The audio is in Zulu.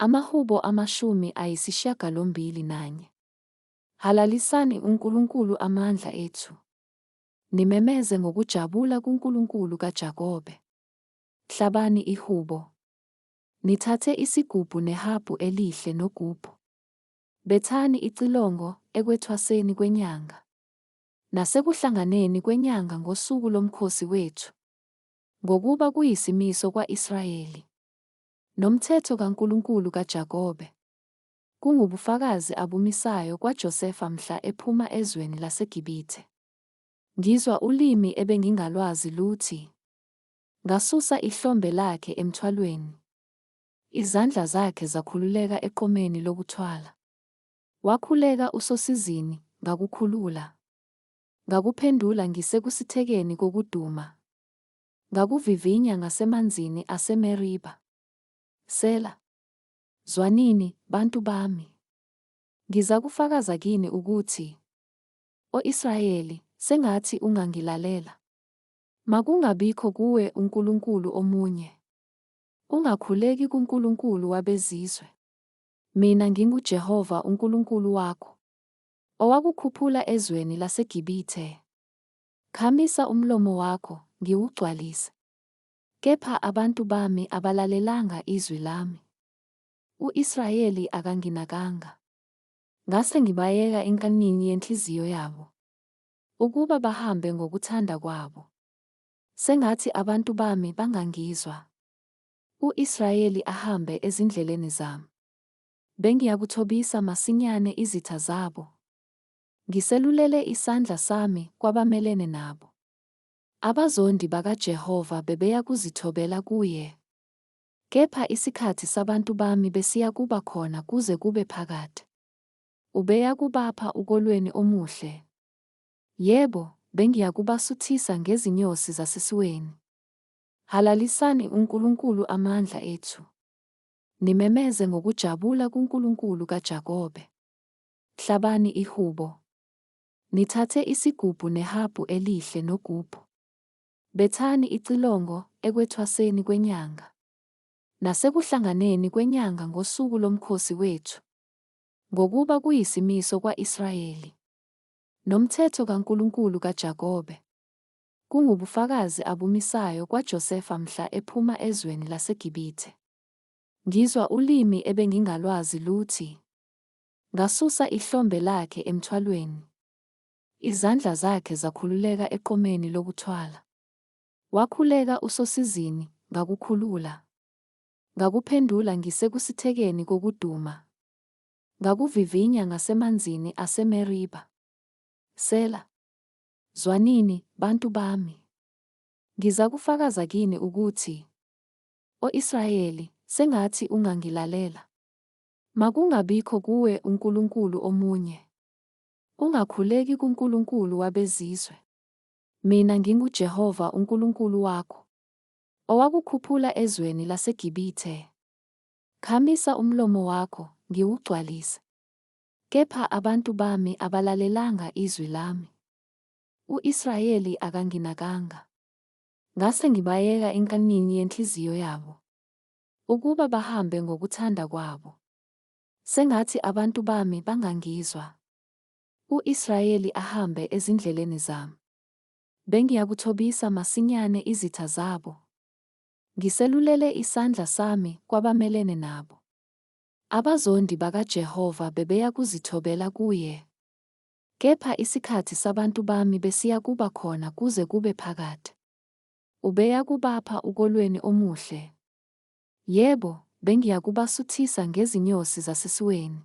Amahubo 81. Halalisani uNkulunkulu amandla ethu. Nimemeze ngokujabula kuNkulunkulu kaJakobe. Hlabani ihubo. Nithathe isigubhu nehabhu elihle nogubhu. Bethani icilongo ekwethwaseni kwenyanga. Nasekuhlanganeni kwenyanga ngosuku lomkhosi wethu. Ngokuba kuyisimiso kwa-Israyeli. Nomthetho kaNkulunkulu kaJakobe. Kungubufakazi abumisayo kwaJosefa mhla ephuma ezweni laseGibhithe. Ngizwa ulimi ebengingalwazi luthi. Ngasusa ihlombe lakhe emthwalweni. Izandla zakhe zakhululeka eqomeni lokuthwala. Wakhuleka usosizini, ngakukhulula. Ngakuphendula ngisekusithekeni kokuduma. Ngakuvivinya ngasemanzini aseMeriba. Sela. Zwanini, bantu bami. Ngizakufakaza kini ukuthi, O-Israyeli, sengathi ungangilalela. Makungabikho kuwe uNkulunkulu omunye. Ungakhuleki kuNkulunkulu wabezizwe. Mina nginguJehova uNkulunkulu wakho, owakukhuphula ezweni laseGibhithe. Khamisa umlomo wakho, ngiwugcwalise. Kepha abantu bami abalalelanga izwi lami. U-Israyeli akanginakanga. Ngase ngibayeka enkanini yenhliziyo yabo, ukuba bahambe ngokuthanda kwabo. Sengathi abantu bami bangangizwa. U-Israyeli ahambe ezindleleni zami. Bengiyakuthobisa masinyane izitha zabo. Ngiselulele isandla sami kwabamelene nabo. Abazondi bakaJehova bebeyakuzithobela kuye. Kepha isikhathi sabantu bami besiya kuba khona kuze kube phakade. Ubeyakubapha ukolweni omuhle. Yebo, bengiyakubasuthisa ngezinyosi zasesiweni. Halalisani uNkulunkulu amandla ethu. Nimemeze ngokujabula kuNkulunkulu kaJakobe. Hlabani ihubo. Nithathe isigubhu nehabhu elihle nogubhu. Bethani icilongo ekwethwaseni kwenyanga. Nasekuhlanganeni kwenyanga ngosuku lomkhosi wethu. Ngokuba kuyisimiso kwa-Israyeli. Nomthetho kaNkulunkulu kaJakobe. Kungubufakazi abumisayo kwaJosefa mhla ephuma ezweni laseGibhithe. Ngizwa ulimi ebengingalwazi luthi. Ngasusa ihlombe lakhe emthwalweni. Izandla zakhe zakhululeka eqomeni lokuthwala. Wakhuleka usosizini, ngakukhulula. Ngakuphendula ngisekusithekeni kokuduma. Ngakuvivinya ngasemanzini aseMeriba. Sela. Zwanini, bantu bami. Ngizakufakaza kini ukuthi, O-Israyeli, sengathi ungangilalela. Makungabikho kuwe uNkulunkulu omunye. Ungakhuleki kuNkulunkulu wabezizwe. Mina nginguJehova uNkulunkulu wakho, owakukhuphula ezweni laseGibhithe. Khamisa umlomo wakho, ngiwugcwalise. Kepha abantu bami abalalelanga izwi lami. U-Israyeli akanginakanga. Ngase ngibayeka enkanini yenhliziyo yabo, ukuba bahambe ngokuthanda kwabo. Sengathi abantu bami bangangizwa. U-Israyeli ahambe ezindleleni zami. Bengiyakuthobisa masinyane izitha zabo. Ngiselulele isandla sami kwabamelene nabo. Abazondi bakaJehova bebeyakuzithobela kuye. Kepha isikhathi sabantu bami besiya kuba khona kuze kube phakade. Ubeyakubapha ukolweni omuhle. Yebo, bengiyakubasuthisa ngezinyosi zasesiweni.